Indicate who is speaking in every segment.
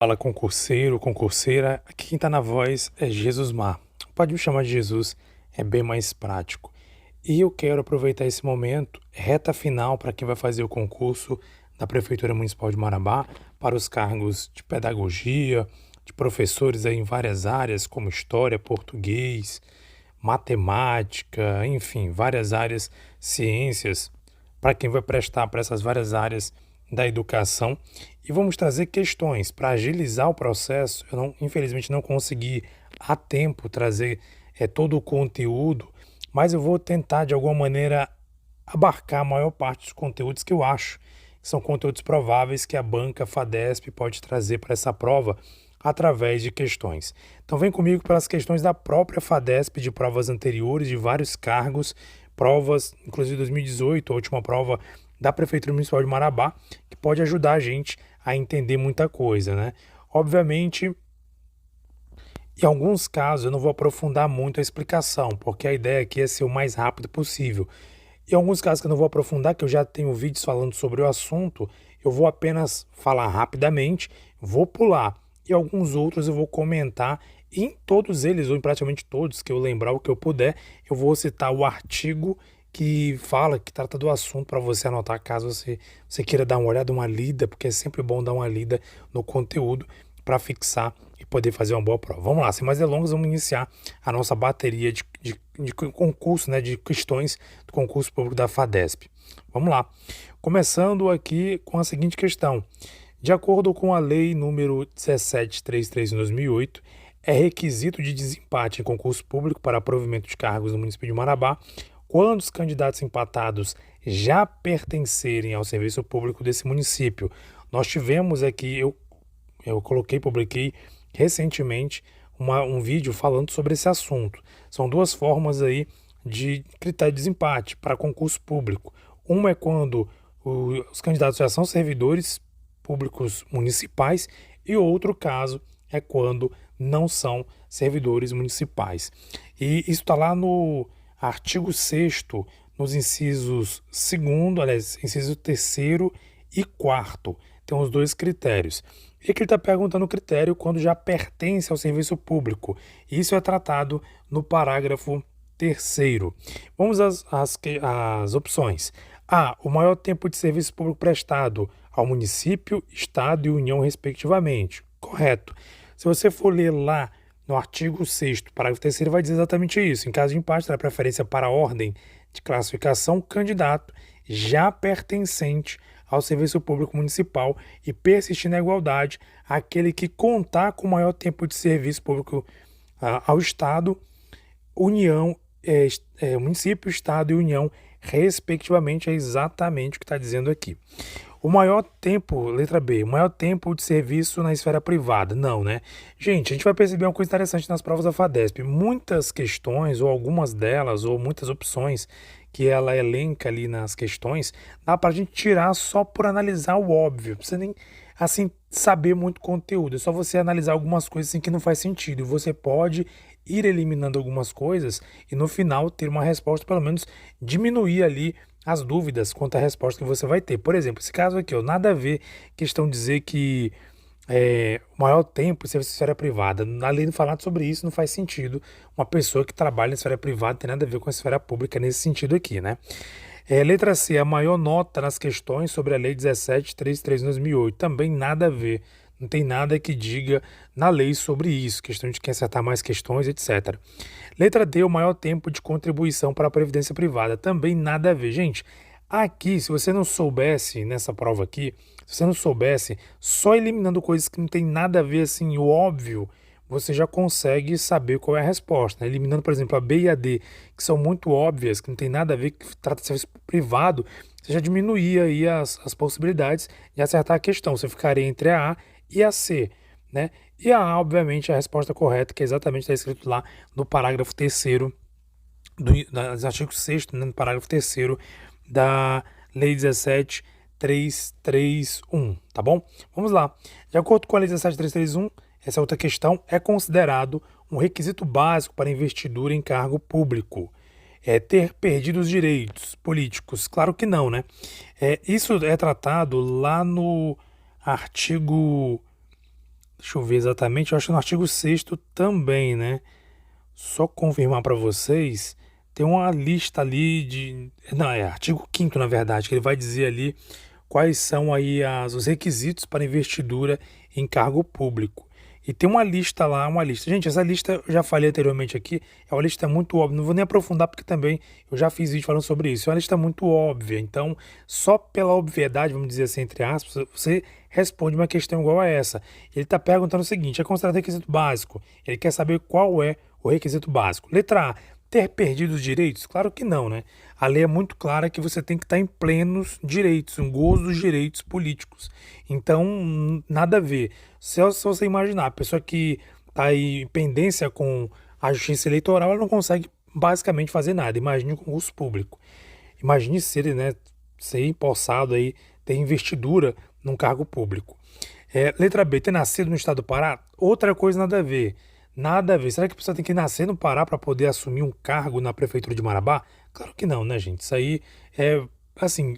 Speaker 1: Fala concurseiro, concurseira, aqui quem tá na voz é Jesus Mar. Pode me chamar de Jesus, é bem mais prático. E eu quero aproveitar esse momento, reta final para quem vai fazer o concurso da Prefeitura Municipal de Marabá, para os cargos de pedagogia, de professores aí em várias áreas, como história, português, matemática, enfim, várias áreas, ciências, para quem vai prestar para essas várias áreas da educação. E vamos trazer questões para agilizar o processo. Eu não, infelizmente não consegui a tempo trazer todo o conteúdo, mas eu vou tentar de alguma maneira abarcar a maior parte dos conteúdos que eu acho que são conteúdos prováveis que a banca FADESP pode trazer para essa prova através de questões. Então vem comigo pelas questões da própria FADESP de provas anteriores, de vários cargos, provas, inclusive 2018, a última prova da Prefeitura Municipal de Marabá, que pode ajudar a gente a entender muita coisa, né? Obviamente, em alguns casos eu não vou aprofundar muito a explicação, porque a ideia aqui é ser o mais rápido possível. Em alguns casos que eu não vou aprofundar, que eu já tenho vídeos falando sobre o assunto, eu vou apenas falar rapidamente, vou pular. E alguns outros eu vou comentar, e em todos eles, ou em praticamente todos, que eu lembrar o que eu puder, eu vou citar o artigo que fala, que trata do assunto para você anotar caso você queira dar uma olhada, uma lida, porque é sempre bom dar uma lida no conteúdo para fixar e poder fazer uma boa prova. Vamos lá, sem mais delongas, vamos iniciar a nossa bateria de concurso, né, de questões do concurso público da FADESP. Vamos lá. Começando aqui com a seguinte questão. De acordo com a Lei número 1733 de 2008, é requisito de desempate em concurso público para provimento de cargos no município de Marabá quando os candidatos empatados já pertencerem ao serviço público desse município. Nós tivemos aqui, eu publiquei recentemente um vídeo falando sobre esse assunto. São duas formas aí de critério de desempate para concurso público. Uma é quando os candidatos já são servidores públicos municipais e outro caso é quando não são servidores municipais. E isso está lá no artigo 6º, nos incisos 2º, aliás, inciso 3º e 4º. Tem os dois critérios. E aqui ele está perguntando o critério quando já pertence ao serviço público. Isso é tratado no parágrafo 3º. Vamos às opções. A. O maior tempo de serviço público prestado ao município, estado e União, respectivamente. Correto. Se você for ler lá no artigo 6º, parágrafo 3º, vai dizer exatamente isso. Em caso de empate, terá preferência para a ordem de classificação candidato já pertencente ao serviço público municipal e persistir na igualdade aquele que contar com maior tempo de serviço público ao Estado, União, município, Estado e União, respectivamente. É exatamente o que está dizendo aqui. O maior tempo, letra B, o maior tempo de serviço na esfera privada. Não, né? Gente, a gente vai perceber uma coisa interessante nas provas da FADESP. Muitas questões, ou algumas delas, ou muitas opções que ela elenca ali nas questões, dá para a gente tirar só por analisar o óbvio. Não precisa nem, assim, saber muito conteúdo. É só você analisar algumas coisas assim, que não faz sentido. E você pode ir eliminando algumas coisas e no final ter uma resposta, pelo menos diminuir ali as dúvidas quanto à resposta que você vai ter. Por exemplo, esse caso aqui, ó, nada a ver questão de dizer que o maior tempo em serviço de esfera privada. Na lei não fala nada sobre isso, não faz sentido. Uma pessoa que trabalha na esfera privada tem nada a ver com a esfera pública nesse sentido aqui, né? Letra C, a maior nota nas questões sobre a Lei 1733 de 2008. Também nada a ver. Não tem nada que diga na lei sobre isso, questão de quem acertar mais questões, etc. Letra D, o maior tempo de contribuição para a Previdência Privada. Também nada a ver. Gente, aqui, se você não soubesse, nessa prova aqui, se você não soubesse, só eliminando coisas que não tem nada a ver, assim, o óbvio, você já consegue saber qual é a resposta, né? Eliminando, por exemplo, a B e a D, que são muito óbvias, que não tem nada a ver, que trata de serviço privado, você já diminuía aí as possibilidades de acertar a questão. Você ficaria entre a e a C, né? E a A, obviamente, é a resposta correta, que é exatamente está escrito lá no parágrafo 3º, do artigo 6º, né, no parágrafo 3º da Lei 17.331, tá bom? Vamos lá. De acordo com a Lei 17.331, essa outra questão é considerado um requisito básico para investidura em cargo público. Ter perdido os direitos políticos? Claro que não, né? Isso é tratado lá no artigo Deixa eu ver exatamente, eu acho que no artigo 6º também, né? Só confirmar para vocês, tem uma lista ali de... Não, é artigo 5º, na verdade, que ele vai dizer ali quais são aí os requisitos para investidura em cargo público. E tem uma lista lá, uma lista. Gente, essa lista eu já falei anteriormente aqui, é uma lista muito óbvia, não vou nem aprofundar porque também eu já fiz vídeo falando sobre isso. É uma lista muito óbvia, então só pela obviedade, vamos dizer assim, entre aspas, você responde uma questão igual a essa. Ele está perguntando o seguinte, é considerado requisito básico? Ele quer saber qual é o requisito básico. Letra A, ter perdido os direitos? Claro que não, né? A lei é muito clara que você tem que estar em plenos direitos, em gozo dos direitos políticos. Então, nada a ver. Se você imaginar, a pessoa que está em pendência com a justiça eleitoral, ela não consegue basicamente fazer nada. Imagine o concurso público. Imagine ser, né, ser empossado aí, ter investidura num cargo público. Letra B, ter nascido no estado do Pará? Outra coisa nada a ver. Nada a ver. Será que a pessoa tem que nascer no Pará para poder assumir um cargo na prefeitura de Marabá? Claro que não, né, gente? Isso aí é, assim,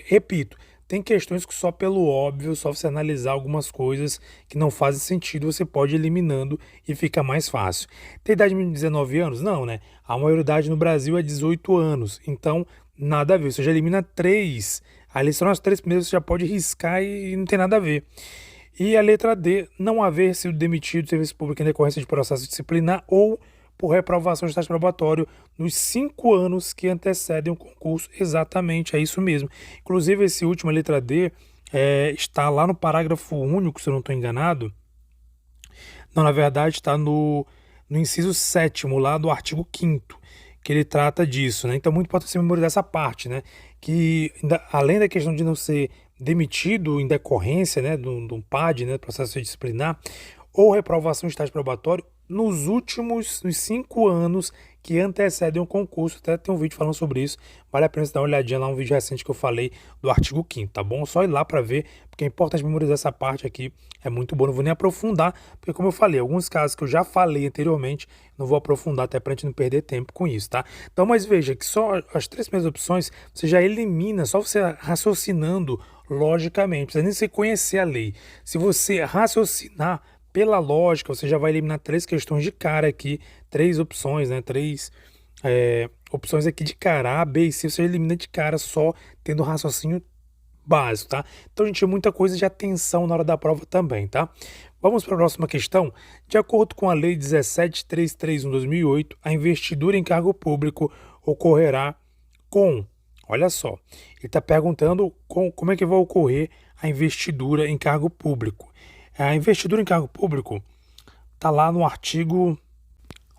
Speaker 1: repito, tem questões que só pelo óbvio, só você analisar algumas coisas que não fazem sentido, você pode ir eliminando e fica mais fácil. Tem idade de 19 anos? Não, né? A maioridade no Brasil é 18 anos. Então, nada a ver. Você já elimina 3. Ali são as 3 primeiras, você já pode riscar e não tem nada a ver. E a letra D, não haver sido demitido do serviço público em decorrência de processo disciplinar ou por reprovação de estágio probatório nos 5 anos que antecedem o concurso. Exatamente, é isso mesmo. Inclusive, esse último, a letra D, está lá no parágrafo único, se eu não estou enganado. Não, na verdade, está no inciso 7º, lá do artigo 5º, que ele trata disso, né? Então, muito importante você memorizar essa parte, né? Que, além da questão de não ser demitido em decorrência, né, de um PAD, né, processo disciplinar, ou reprovação de estágio probatório, nos 5 anos que antecedem o concurso. Até tem um vídeo falando sobre isso, vale a pena você dar uma olhadinha lá, um vídeo recente que eu falei do artigo 5º, tá bom? Só ir lá para ver, porque é importante memorizar essa parte aqui, é muito bom, não vou nem aprofundar, porque como eu falei, alguns casos que eu já falei anteriormente, não vou aprofundar até pra gente não perder tempo com isso, tá? Então, mas veja que só as 3 primeiras opções você já elimina, só você raciocinando logicamente, não precisa nem você conhecer a lei. Se você raciocinar pela lógica, você já vai eliminar 3 questões de cara aqui, 3 opções, né? 3 opções aqui de cara, A, B e C, você elimina de cara só tendo raciocínio básico, tá? Então, gente, muita coisa de atenção na hora da prova também, tá? Vamos para a próxima questão. De acordo com a Lei 17.331/2008, a investidura em cargo público ocorrerá com... Olha só, ele está perguntando como é que vai ocorrer a investidura em cargo público. A investidura em cargo público está lá no artigo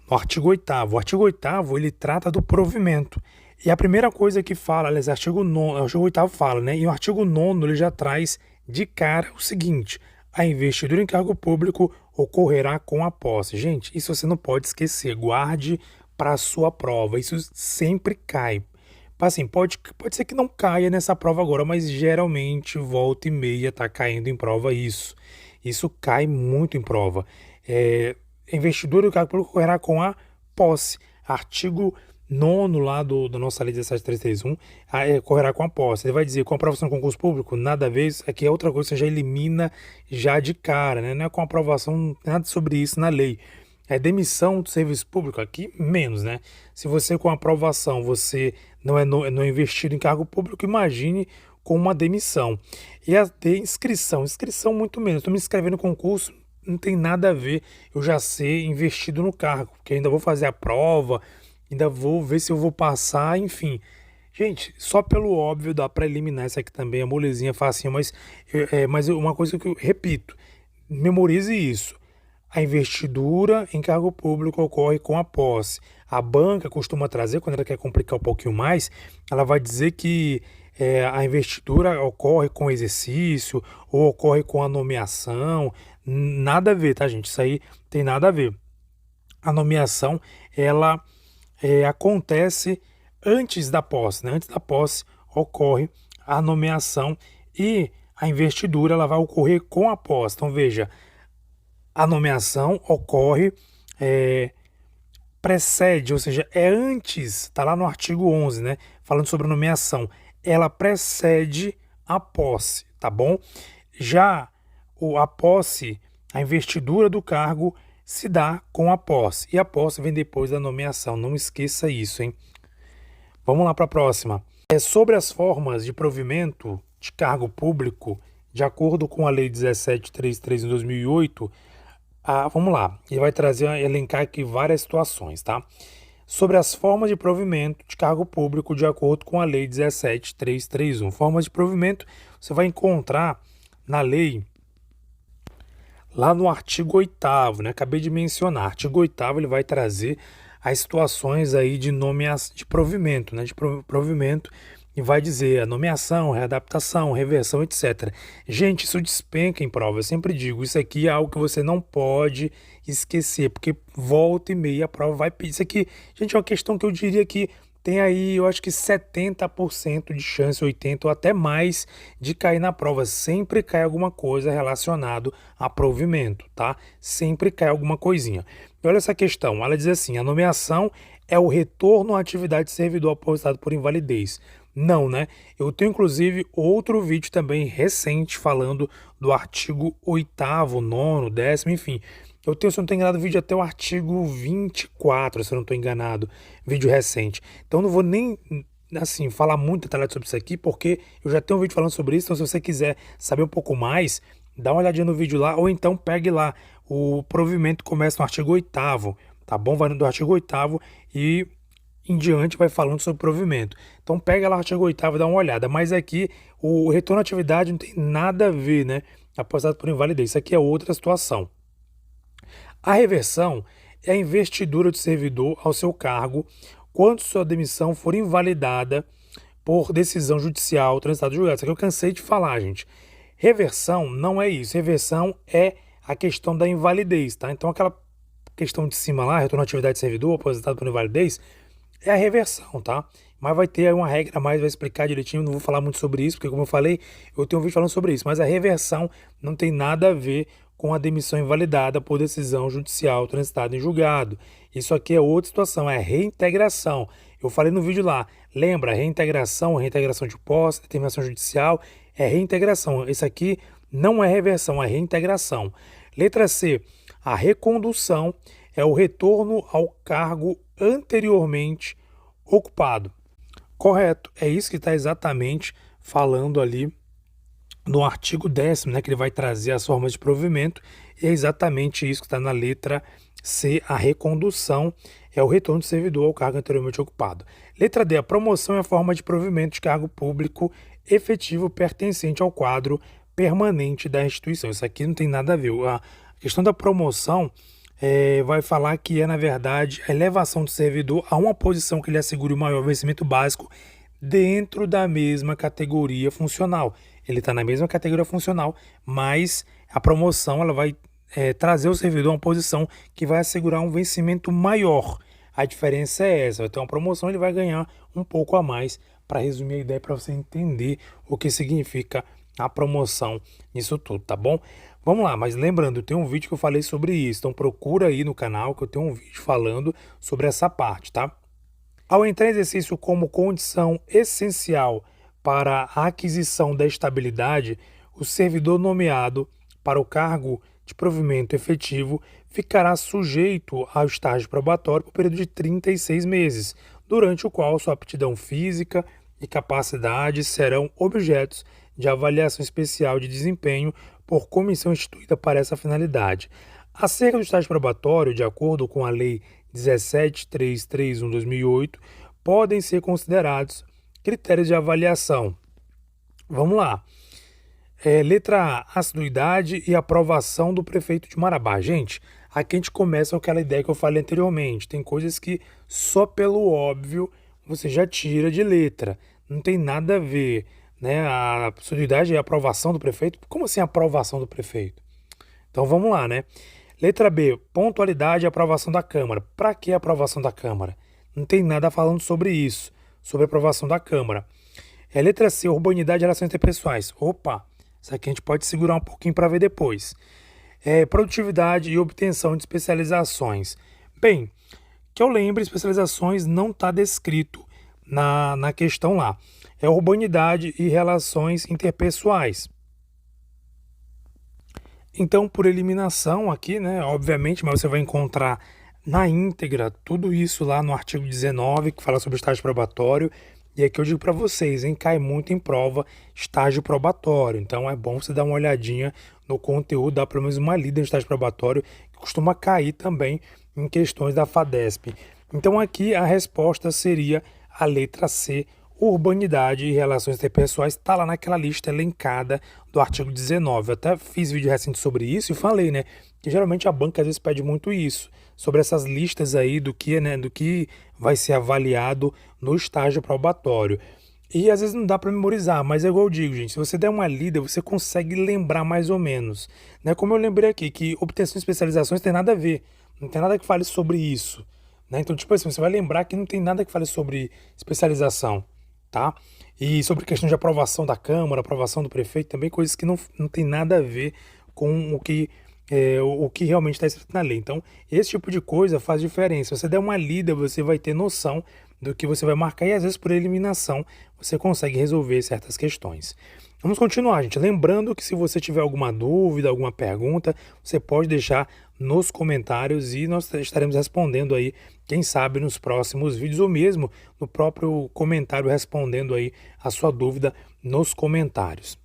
Speaker 1: 8º. O artigo 8º, ele trata do provimento. E a primeira coisa que fala, aliás, o artigo 8º fala, né? E o artigo 9º ele já traz de cara o seguinte: a investidura em cargo público ocorrerá com a posse. Gente, isso você não pode esquecer, guarde para a sua prova, isso sempre cai. Assim, pode ser que não caia nessa prova agora, mas geralmente volta e meia tá caindo em prova isso. Isso cai muito em prova. Investidura do cargo público ocorrerá com a posse. Artigo 9º lá da nossa lei 17.331, ocorrerá com a posse. Ele vai dizer, com a aprovação do concurso público, nada a ver, aqui é outra coisa, você já elimina já de cara, né? Não é com aprovação, nada sobre isso na lei. Demissão do serviço público, aqui menos, né? Se você com aprovação, você não é investido em cargo público, imagine com uma demissão. E a de inscrição muito menos. Estou me inscrevendo no concurso, não tem nada a ver eu já ser investido no cargo, porque ainda vou fazer a prova, ainda vou ver se eu vou passar, enfim. Gente, só pelo óbvio dá para eliminar essa aqui também, a molezinha facinho, mas uma coisa que eu repito, memorize isso. A investidura em cargo público ocorre com a posse. A banca costuma trazer, quando ela quer complicar um pouquinho mais, ela vai dizer que a investidura ocorre com exercício ou ocorre com a nomeação. Nada a ver, tá, gente? Isso aí tem nada a ver. A nomeação, ela acontece antes da posse, né? Antes da posse ocorre a nomeação e a investidura ela vai ocorrer com a posse. Então, veja, a nomeação ocorre, precede, ou seja, é antes, está lá no artigo 11, né? Falando sobre a nomeação. Ela precede a posse, tá bom? Já a posse, A investidura do cargo se dá com a posse, e a posse vem depois da nomeação. Não esqueça isso, hein? Vamos lá para a próxima. Sobre as formas de provimento de cargo público, de acordo com a Lei 1733 de 2008, vamos lá, ele vai elencar aqui várias situações, tá? Sobre as formas de provimento de cargo público, de acordo com a Lei 17.331. Formas de provimento você vai encontrar na lei, lá no artigo 8º, né? Acabei de mencionar. Artigo 8º, ele vai trazer as situações aí de provimento, né? De provimento, e vai dizer a nomeação, readaptação, reversão, etc. Gente, isso despenca em prova. Eu sempre digo, isso aqui é algo que você não pode esquecer, porque volta e meia a prova vai pedir. Isso aqui, gente, é uma questão que eu diria que tem aí, eu acho que 70% de chance, 80% ou até mais, de cair na prova. Sempre cai alguma coisa relacionada a provimento, tá? Sempre cai alguma coisinha. E olha essa questão, ela diz assim, a nomeação é o retorno à atividade de servidor aposentado por invalidez. Não, né? Eu tenho inclusive outro vídeo também recente falando do artigo 8º, 9º, 10º, enfim. Eu tenho, se eu não estou enganado, vídeo até o artigo 24, se eu não estou enganado, vídeo recente. Então não vou nem, assim, falar muito detalhado sobre isso aqui, porque eu já tenho um vídeo falando sobre isso, então se você quiser saber um pouco mais, dá uma olhadinha no vídeo lá, ou então pegue lá, o provimento começa no artigo 8º, tá bom? Vai do artigo 8º e em diante vai falando sobre provimento. Então pega lá o artigo 8º e dá uma olhada, mas aqui o retorno à atividade não tem nada a ver, né? Aposentado por invalidez, isso aqui é outra situação. A reversão é a investidura do servidor ao seu cargo quando sua demissão for invalidada por decisão judicial transitada em julgado. Isso aqui eu cansei de falar, gente. Reversão não é isso. Reversão é a questão da invalidez, tá? Então aquela questão de cima lá, retorno à atividade de servidor aposentado por invalidez, é a reversão, tá? Mas vai ter uma regra a mais, vai explicar direitinho, não vou falar muito sobre isso, porque como eu falei, eu tenho um vídeo falando sobre isso, mas a reversão não tem nada a ver com a demissão invalidada por decisão judicial transitada em julgado. Isso aqui é outra situação, é reintegração. Eu falei no vídeo lá, lembra, reintegração de posse, determinação judicial, é reintegração. Isso aqui não é reversão, é reintegração. Letra C, a recondução é o retorno ao cargo anteriormente ocupado. Correto, é isso que está exatamente falando ali no artigo 10º, né, que ele vai trazer as formas de provimento, e é exatamente isso que está na letra C, a recondução é o retorno do servidor ao cargo anteriormente ocupado. Letra D, a promoção é a forma de provimento de cargo público efetivo pertencente ao quadro permanente da instituição. Isso aqui não tem nada a ver. A questão da promoção vai falar que é, na verdade, a elevação do servidor a uma posição que lhe assegure o maior vencimento básico dentro da mesma categoria funcional. Ele está na mesma categoria funcional, mas a promoção ela vai trazer o servidor a uma posição que vai assegurar um vencimento maior. A diferença é essa, vai ter uma promoção, ele vai ganhar um pouco a mais, para resumir a ideia, para você entender o que significa a promoção nisso tudo, tá bom? Vamos lá, mas lembrando, tem um vídeo que eu falei sobre isso, então procura aí no canal que eu tenho um vídeo falando sobre essa parte, tá? Ao entrar em exercício como condição essencial para a aquisição da estabilidade, o servidor nomeado para o cargo de provimento efetivo ficará sujeito ao estágio probatório por período de 36 meses, durante o qual sua aptidão física e capacidade serão objetos de avaliação especial de desempenho por comissão instituída para essa finalidade. Acerca do estágio probatório, de acordo com a Lei 17.331/2008, podem ser considerados critérios de avaliação. Vamos lá. Letra A, assiduidade e aprovação do prefeito de Marabá. Gente, aqui a gente começa com aquela ideia que eu falei anteriormente. Tem coisas que só pelo óbvio você já tira de letra. Não tem nada a ver, né? A assiduidade e a aprovação do prefeito. Como assim a aprovação do prefeito? Então vamos lá, né? Letra B, pontualidade e aprovação da Câmara. Para que a aprovação da Câmara? Não tem nada falando sobre isso, sobre a aprovação da Câmara. Letra C, urbanidade e relações interpessoais. Opa, isso aqui a gente pode segurar um pouquinho para ver depois. Produtividade e obtenção de especializações. Bem, que eu lembre, especializações não está descrito na questão lá. Urbanidade e relações interpessoais. Então, por eliminação aqui, né, obviamente, mas você vai encontrar na íntegra tudo isso lá no artigo 19, que fala sobre o estágio probatório. E aqui eu digo para vocês, hein, cai muito em prova estágio probatório. Então é bom você dar uma olhadinha no conteúdo, dar pelo menos uma lida no estágio probatório, que costuma cair também em questões da FADESP. Então aqui a resposta seria a letra C, urbanidade e relações interpessoais, está lá naquela lista elencada do artigo 19. Eu até fiz vídeo recente sobre isso e falei, né, que geralmente a banca às vezes pede muito isso, sobre essas listas aí do que, né, do que vai ser avaliado no estágio probatório. E às vezes não dá para memorizar, mas é igual eu digo, gente, se você der uma lida, você consegue lembrar mais ou menos. Né? Como eu lembrei aqui, que obtenção de especializações tem nada a ver, não tem nada que fale sobre isso. Né? Então, tipo assim, você vai lembrar que não tem nada que fale sobre especialização, tá? E sobre questão de aprovação da Câmara, aprovação do prefeito, também coisas que não tem nada a ver com o que realmente está escrito na lei. Então, esse tipo de coisa faz diferença. Se você der uma lida, você vai ter noção do que você vai marcar e às vezes por eliminação você consegue resolver certas questões. Vamos continuar, gente. Lembrando que se você tiver alguma dúvida, alguma pergunta, você pode deixar nos comentários e nós estaremos respondendo aí, quem sabe nos próximos vídeos ou mesmo no próprio comentário respondendo aí a sua dúvida nos comentários.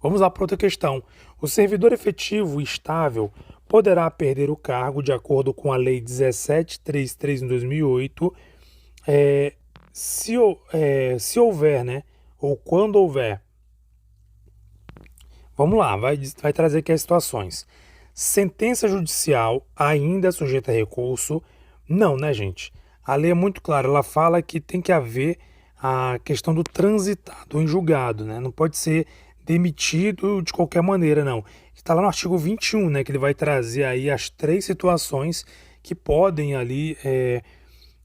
Speaker 1: Vamos lá para outra questão. O servidor efetivo e estável poderá perder o cargo de acordo com a Lei 1733 de 2008, se houver, né, ou quando houver. Vamos lá, vai trazer aqui as situações. Sentença judicial ainda sujeita a recurso? Não, né, gente? A lei é muito clara, ela fala que tem que haver a questão do transitado em julgado, né? Não pode ser demitido de qualquer maneira, não. Está lá no artigo 21, né, que ele vai trazer aí as 3 situações que podem ali,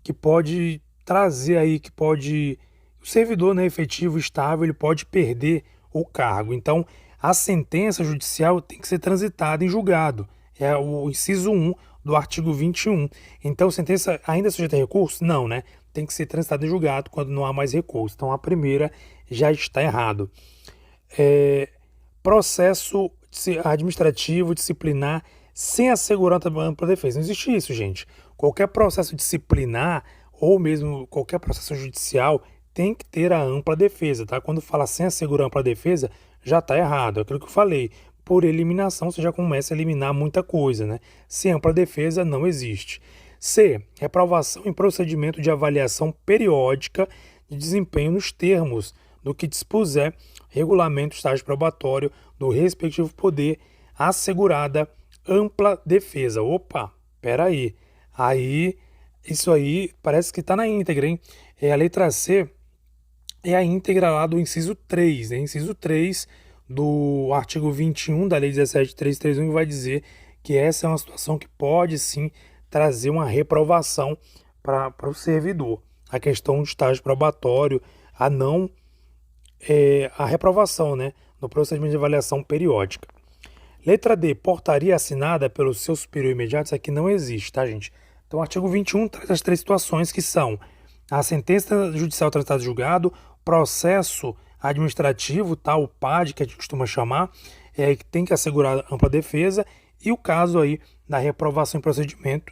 Speaker 1: que pode trazer aí, que pode, o servidor, né, efetivo, estável, ele pode perder o cargo. Então, a sentença judicial tem que ser transitada em julgado. É o inciso 1 do artigo 21. Então, sentença ainda sujeita a recurso? Não, né? Tem que ser transitada em julgado quando não há mais recurso. Então, a primeira já está errado. Processo administrativo disciplinar sem a segurança da ampla defesa. Não existe isso, gente. Qualquer processo disciplinar ou mesmo qualquer processo judicial tem que ter a ampla defesa, tá? Quando fala sem assegurar a ampla defesa, já está errado. É aquilo que eu falei. Por eliminação, você já começa a eliminar muita coisa, né? Sem ampla defesa, não existe. C. Reprovação em procedimento de avaliação periódica de desempenho nos termos do que dispuser regulamento estágio probatório do respectivo poder, assegurada ampla defesa. Opa, peraí. Aí, isso aí parece que está na íntegra, hein? A letra C é a íntegra lá do inciso 3, né? Inciso 3 do artigo 21 da Lei 17.331 vai dizer que essa é uma situação que pode sim trazer uma reprovação para o servidor. A questão do estágio probatório, a reprovação, né, no procedimento de avaliação periódica. Letra D, portaria assinada pelo seu superior imediato, isso aqui não existe, tá, gente? Então, o artigo 21 traz as 3 situações que são a sentença judicial transitada em julgado, processo administrativo, tá, o PAD, que a gente costuma chamar, que tem que assegurar ampla defesa, e o caso aí da reprovação em procedimento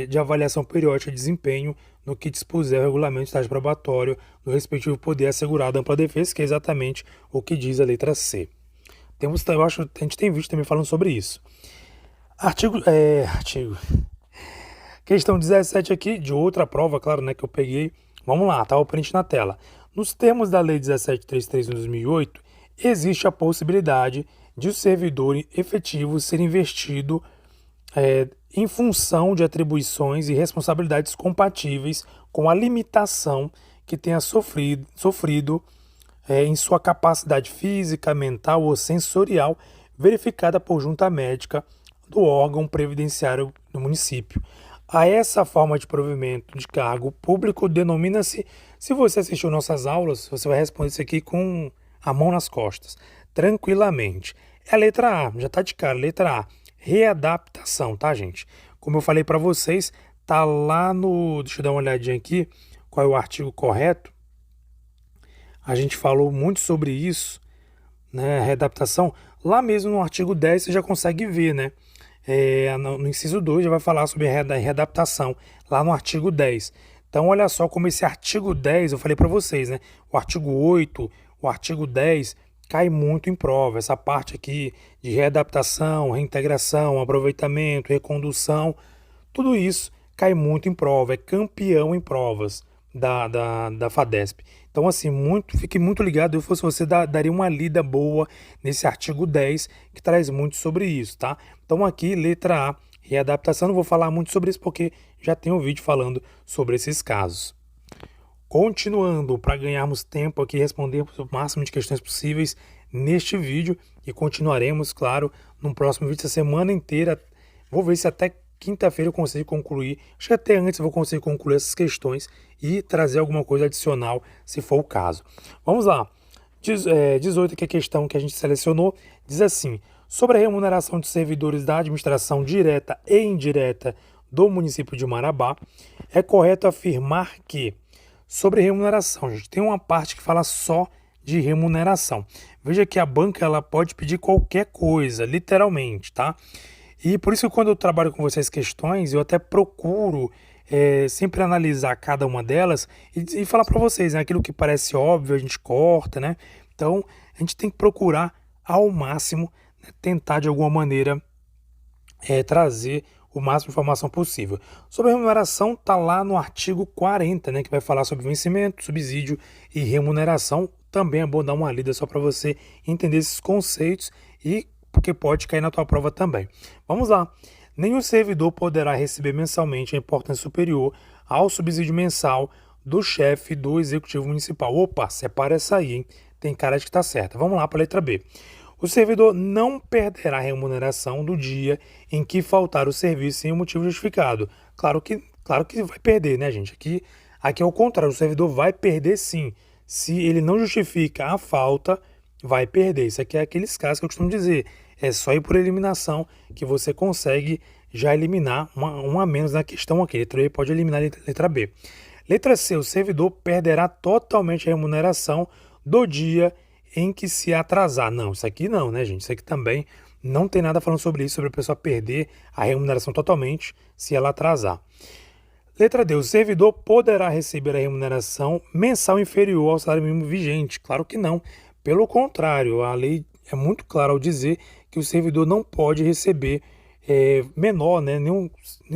Speaker 1: de avaliação periódica de desempenho no que dispuser o regulamento de estágio probatório no respectivo poder assegurado ampla defesa, que é exatamente o que diz a letra C. Eu acho que a gente tem visto também falando sobre isso. Questão 17 aqui, de outra prova, claro, né, que eu peguei. Vamos lá, tá o print na tela. Nos termos da Lei 17.33 de 2008, existe a possibilidade de o servidor efetivo ser investido em função de atribuições e responsabilidades compatíveis com a limitação que tenha sofrido em sua capacidade física, mental ou sensorial, verificada por junta médica do órgão previdenciário do município. A essa forma de provimento de cargo público denomina-se, se você assistiu nossas aulas, você vai responder isso aqui com a mão nas costas, tranquilamente. É a letra A, já está de cara, letra A. Readaptação, tá, gente? Como eu falei para vocês, tá lá no... Deixa eu dar uma olhadinha aqui, qual é o artigo correto. A gente falou muito sobre isso, né? Readaptação Lá mesmo no artigo 10 você já consegue ver, né? No inciso 2 já vai falar sobre a readaptação, lá no artigo 10. Então, olha só como esse artigo 10, eu falei para vocês, né? O artigo 8, o artigo 10 cai muito em prova. Essa parte aqui de readaptação, reintegração, aproveitamento, recondução, tudo isso cai muito em prova, é campeão em provas da FADESP. Então, assim, fique muito ligado. Eu fosse você, daria uma lida boa nesse artigo 10, que traz muito sobre isso, tá? Então, aqui, letra A, readaptação. Não vou falar muito sobre isso porque já tem um vídeo falando sobre esses casos. Continuando, para ganharmos tempo aqui, respondermos o máximo de questões possíveis neste vídeo e continuaremos, claro, no próximo vídeo, essa semana inteira. Vou ver se até quinta-feira eu consigo concluir, acho que até antes eu vou conseguir concluir essas questões e trazer alguma coisa adicional, se for o caso. Vamos lá. 18, que é a questão que a gente selecionou, diz assim: sobre a remuneração de servidores da administração direta e indireta do município de Marabá, é correto afirmar que, sobre remuneração, gente, tem uma parte que fala só de remuneração. Veja que a banca ela pode pedir qualquer coisa, literalmente, tá? E por isso que quando eu trabalho com vocês questões, eu até procuro sempre analisar cada uma delas e falar para vocês, né? Aquilo que parece óbvio a gente corta, né? Então a gente tem que procurar ao máximo, né, tentar de alguma maneira trazer o máximo de informação possível. Sobre a remuneração, está lá no artigo 40, né, que vai falar sobre vencimento, subsídio e remuneração. Também é bom dar uma lida só para você entender esses conceitos e porque pode cair na tua prova também. Vamos lá. Nenhum servidor poderá receber mensalmente a importância superior ao subsídio mensal do chefe do executivo municipal. Opa, separa essa aí, hein? Tem cara de que está certa. Vamos lá para a letra B. O servidor não perderá a remuneração do dia em que faltar o serviço sem um motivo justificado. Claro que vai perder, né, gente? Aqui é o contrário, o servidor vai perder sim. Se ele não justifica a falta, vai perder. Isso aqui é aqueles casos que eu costumo dizer. É só ir por eliminação que você consegue já eliminar um a menos na questão aqui. Letra E pode eliminar a letra B. Letra C, o servidor perderá totalmente a remuneração do dia em que se atrasar. Não, isso aqui não, né, gente? Isso aqui também não tem nada falando sobre isso, sobre a pessoa perder a remuneração totalmente se ela atrasar. Letra D, o servidor poderá receber a remuneração mensal inferior ao salário mínimo vigente. Claro que não. Pelo contrário, a lei é muito clara ao dizer que o servidor não pode receber menor, né? Nenhum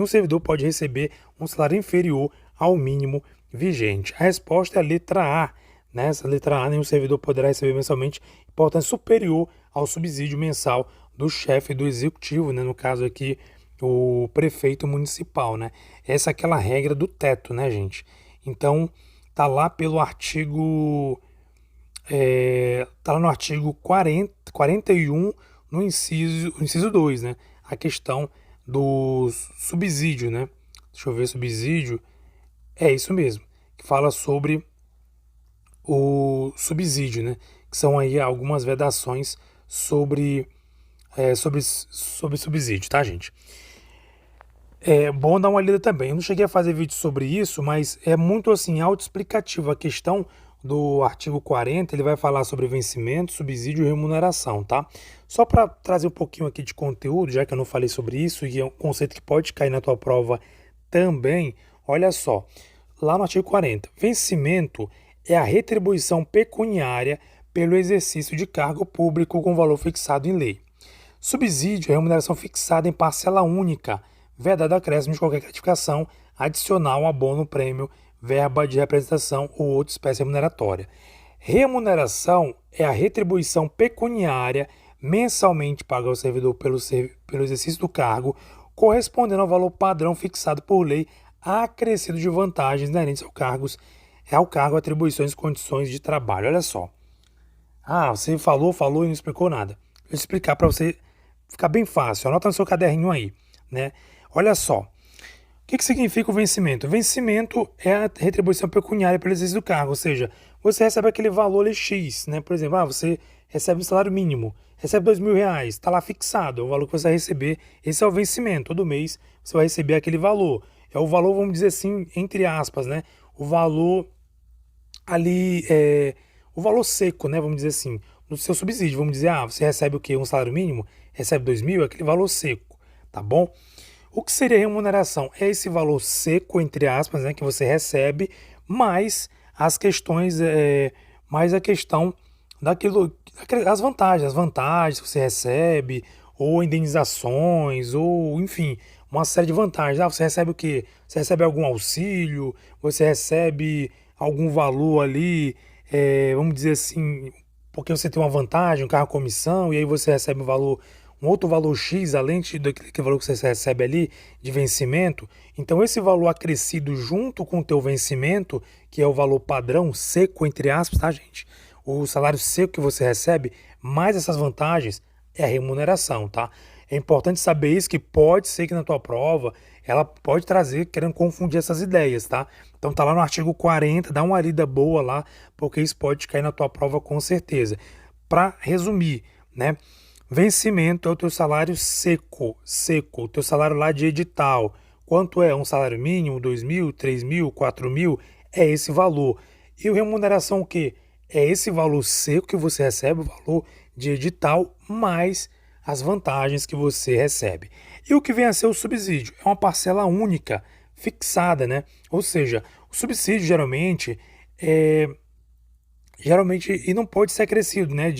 Speaker 1: servidor pode receber um salário inferior ao mínimo vigente. A resposta é a letra A. Nessa letra A, nenhum servidor poderá receber mensalmente importância superior ao subsídio mensal do chefe do executivo, né? No caso aqui, o prefeito municipal, né? Essa é aquela regra do teto, né, gente? Então, tá lá pelo artigo... tá lá no artigo 41, no inciso 2, né? A questão do subsídio, né? Deixa eu ver, subsídio. É isso mesmo, que fala sobre o subsídio, né? Que são aí algumas vedações sobre subsídio, tá, gente? É bom dar uma lida também. Eu não cheguei a fazer vídeo sobre isso, mas é muito assim autoexplicativo. A questão do artigo 40, ele vai falar sobre vencimento, subsídio e remuneração, tá? Só para trazer um pouquinho aqui de conteúdo, já que eu não falei sobre isso, e é um conceito que pode cair na tua prova também, olha só. Lá no artigo 40, vencimento é a retribuição pecuniária pelo exercício de cargo público com valor fixado em lei. Subsídio é remuneração fixada em parcela única, vedado acréscimo de qualquer gratificação adicional, abono, prêmio, verba de representação ou outra espécie remuneratória. Remuneração é a retribuição pecuniária mensalmente paga ao servidor pelo exercício do cargo, correspondendo ao valor padrão fixado por lei, acrescido de vantagens inerentes ao cargo, atribuições e condições de trabalho. Olha só. Você falou e não explicou nada. Vou explicar para você ficar bem fácil. Anota no seu caderninho aí, né? Olha só. O que significa o vencimento? Vencimento é a retribuição pecuniária pelo exercício do cargo, ou seja, você recebe aquele valor X, né? Por exemplo, você recebe um salário mínimo, recebe R$2.000, está lá fixado, é o valor que você vai receber, esse é o vencimento, todo mês você vai receber aquele valor. É o valor, vamos dizer assim, entre aspas, né? O valor ali, o valor seco, né? Vamos dizer assim, do seu subsídio. Vamos dizer, você recebe o quê? Um salário mínimo? Recebe 2.000, é aquele valor seco, tá bom? O que seria remuneração? É esse valor seco, entre aspas, né, que você recebe, mais as questões, mais a questão as vantagens que você recebe, ou indenizações, ou enfim, uma série de vantagens. Você recebe o quê? Você recebe algum auxílio, você recebe algum valor ali, vamos dizer assim, porque você tem uma vantagem, um carro comissão, e aí você recebe um outro valor X, além daquele valor que você recebe ali de vencimento. Então esse valor acrescido junto com o teu vencimento, que é o valor padrão, seco, entre aspas, tá, gente? O salário seco que você recebe, mais essas vantagens, é a remuneração, tá? É importante saber isso, que pode ser que na tua prova ela pode trazer, querendo confundir essas ideias, tá? Então tá lá no artigo 40, dá uma lida boa lá, porque isso pode cair na tua prova com certeza. Para resumir, né? Vencimento é o teu salário seco, o teu salário lá de edital. Quanto é? Um salário mínimo, 2.000, 3.000, 4.000? É esse valor. E o remuneração o quê? É esse valor seco que você recebe, o valor de edital, mais as vantagens que você recebe. E o que vem a ser o subsídio? É uma parcela única, fixada, né? Ou seja, o subsídio geralmente e não pode ser acrescido, né?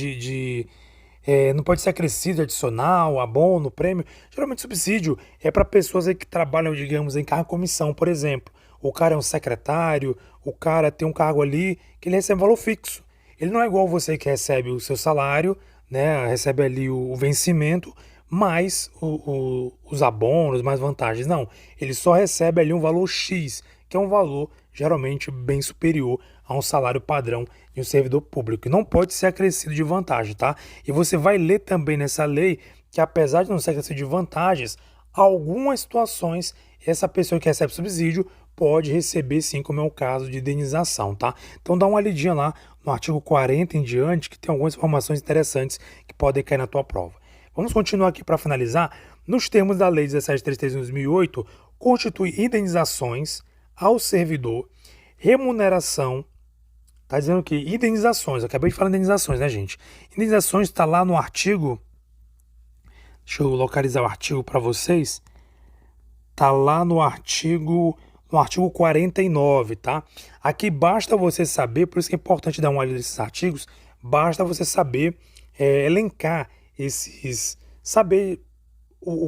Speaker 1: Não pode ser acrescido, adicional, abono, prêmio. Geralmente subsídio é para pessoas aí que trabalham, digamos, em cargo comissão, por exemplo. O cara é um secretário, o cara tem um cargo ali que ele recebe valor fixo. Ele não é igual você que recebe o seu salário, né? Recebe ali o vencimento, mais os abonos, mais vantagens. Não, ele só recebe ali um valor X, que é um valor geralmente bem superior a um salário padrão de um servidor público. E não pode ser acrescido de vantagem, tá? E você vai ler também nessa lei que, apesar de não ser acrescido de vantagens, algumas situações essa pessoa que recebe subsídio pode receber sim, como é o caso de indenização, tá? Então dá uma lidinha lá no artigo 40 em diante, que tem algumas informações interessantes que podem cair na tua prova. Vamos continuar aqui para finalizar. Nos termos da Lei 1733 de 2008, constitui indenizações ao servidor, remuneração, tá dizendo que indenizações, eu acabei de falar indenizações, né, gente? Indenizações está lá no artigo, deixa eu localizar o artigo para vocês, tá lá no artigo 49, tá? Aqui basta você saber, por isso que é importante dar uma olhada nesses artigos, basta você saber elencar saber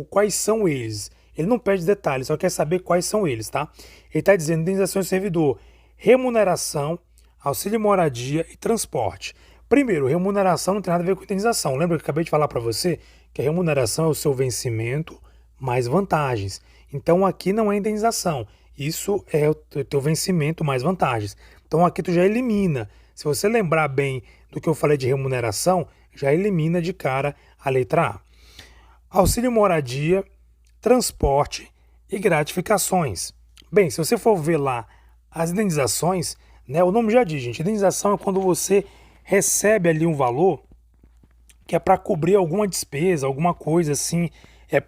Speaker 1: quais são eles. Ele não pede detalhes, só quer saber quais são eles, tá? Ele está dizendo indenização do servidor, remuneração, auxílio moradia e transporte. Primeiro, remuneração não tem nada a ver com indenização. Lembra que eu acabei de falar para você que a remuneração é o seu vencimento mais vantagens. Então aqui não é indenização. Isso é o teu vencimento mais vantagens. Então aqui tu já elimina. Se você lembrar bem do que eu falei de remuneração, já elimina de cara a letra A. Auxílio moradia, transporte e gratificações. Bem, se você for ver lá as indenizações, né, o nome já diz, gente, indenização é quando você recebe ali um valor que é para cobrir alguma despesa, alguma coisa assim,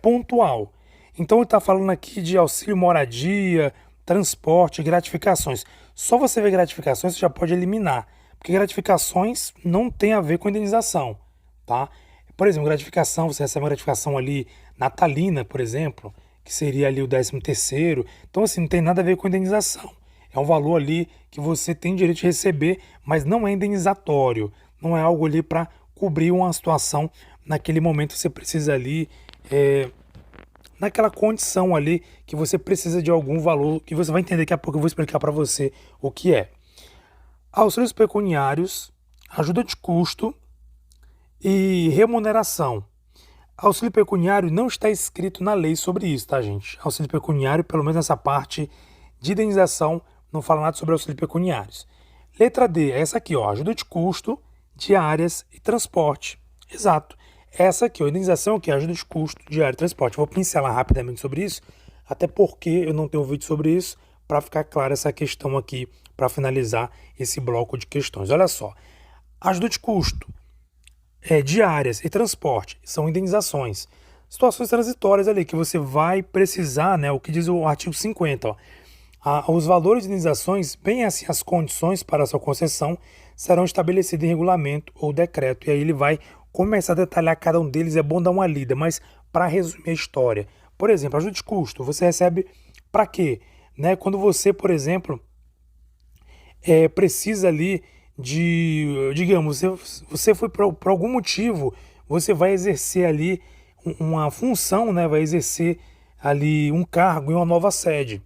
Speaker 1: pontual. Então ele está falando aqui de auxílio moradia, transporte, gratificações. Só você ver gratificações você já pode eliminar, porque gratificações não tem a ver com indenização, tá? Por exemplo, gratificação, você recebe uma gratificação ali natalina, por exemplo, que seria ali o 13º. Então assim, não tem nada a ver com indenização. É um valor ali que você tem direito de receber, mas não é indenizatório. Não é algo ali para cobrir uma situação naquele momento você precisa ali, naquela condição ali que você precisa de algum valor, que você vai entender daqui a pouco, eu vou explicar para você o que é. Auxílios pecuniários, ajuda de custo e remuneração. Auxílio pecuniário não está escrito na lei sobre isso, tá, gente? Auxílio pecuniário, pelo menos nessa parte de indenização, não fala nada sobre auxílio pecuniários. Letra D, é essa aqui, ó, ajuda de custo, diárias e transporte. Exato. Essa aqui, ó, indenização que é ajuda de custo, diária e transporte. Vou pincelar rapidamente sobre isso, até porque eu não tenho vídeo sobre isso, para ficar clara essa questão aqui, para finalizar esse bloco de questões. Olha só, ajuda de custo, diárias e transporte são indenizações. Situações transitórias ali que você vai precisar, né, o que diz o artigo 50, ó. Os valores de indenizações, bem assim as condições para a sua concessão, serão estabelecidos em regulamento ou decreto. E aí ele vai começar a detalhar cada um deles. É bom dar uma lida, mas para resumir a história, por exemplo, ajuda de custo, você recebe para quê? Né? Quando você, por exemplo, precisa ali de, digamos, você foi por algum motivo, você vai exercer ali uma função, né? Vai exercer ali um cargo em uma nova sede.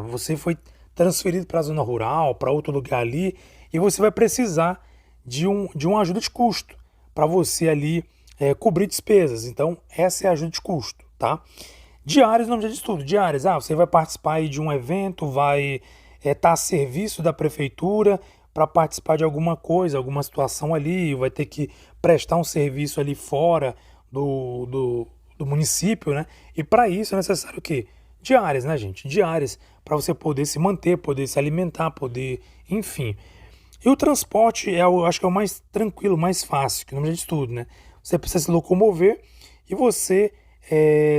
Speaker 1: Você foi transferido para a zona rural, para outro lugar ali, e você vai precisar de uma ajuda de custo para você ali cobrir despesas. Então, essa é a ajuda de custo, tá? Diárias, nome já diz tudo, diárias. Você vai participar aí de um evento, vai estar a serviço da prefeitura para participar de alguma coisa, alguma situação ali, vai ter que prestar um serviço ali fora do município, né? E para isso é necessário o quê? Diárias, né, gente? Diárias, para você poder se manter, poder se alimentar, poder, enfim. E o transporte acho que é o mais tranquilo, mais fácil, que não já diz tudo, né? Você precisa se locomover e você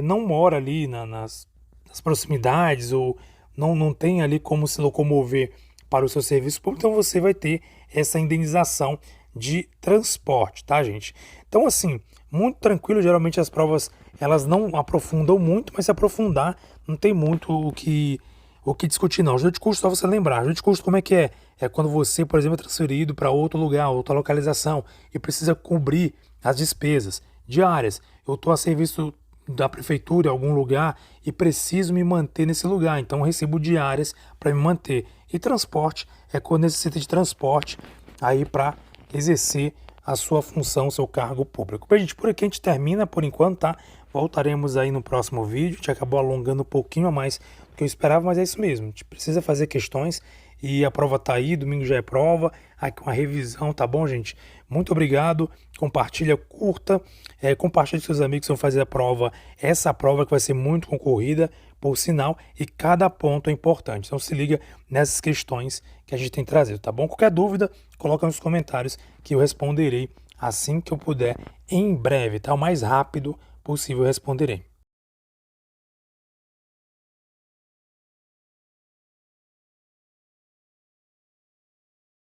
Speaker 1: não mora ali nas proximidades ou não tem ali como se locomover para o seu serviço público, então você vai ter essa indenização de transporte, tá, gente? Então, assim, muito tranquilo, geralmente as provas elas não aprofundam muito, mas se aprofundar não tem muito o que discutir não. Ajuda de custo, só você lembrar. Ajuda de custo como é que é? É quando você, por exemplo, é transferido para outro lugar, outra localização e precisa cobrir as despesas diárias. Eu estou a serviço da prefeitura em algum lugar e preciso me manter nesse lugar, então eu recebo diárias para me manter. E transporte é quando necessita de transporte aí para exercer a sua função, o seu cargo público. Bem, gente, por aqui a gente termina por enquanto, tá? Voltaremos aí no próximo vídeo. A gente acabou alongando um pouquinho a mais do que eu esperava, mas é isso mesmo. A gente precisa fazer questões e a prova tá aí, domingo já é prova, aqui uma revisão, tá bom, gente? Muito obrigado, compartilha, curta, compartilha com seus amigos que vão fazer a prova, essa prova que vai ser muito concorrida, por sinal, e cada ponto é importante. Então se liga nessas questões que a gente tem trazido, tá bom? Qualquer dúvida, coloca nos comentários que eu responderei assim que eu puder, em breve, tá? O mais rápido possível eu responderei.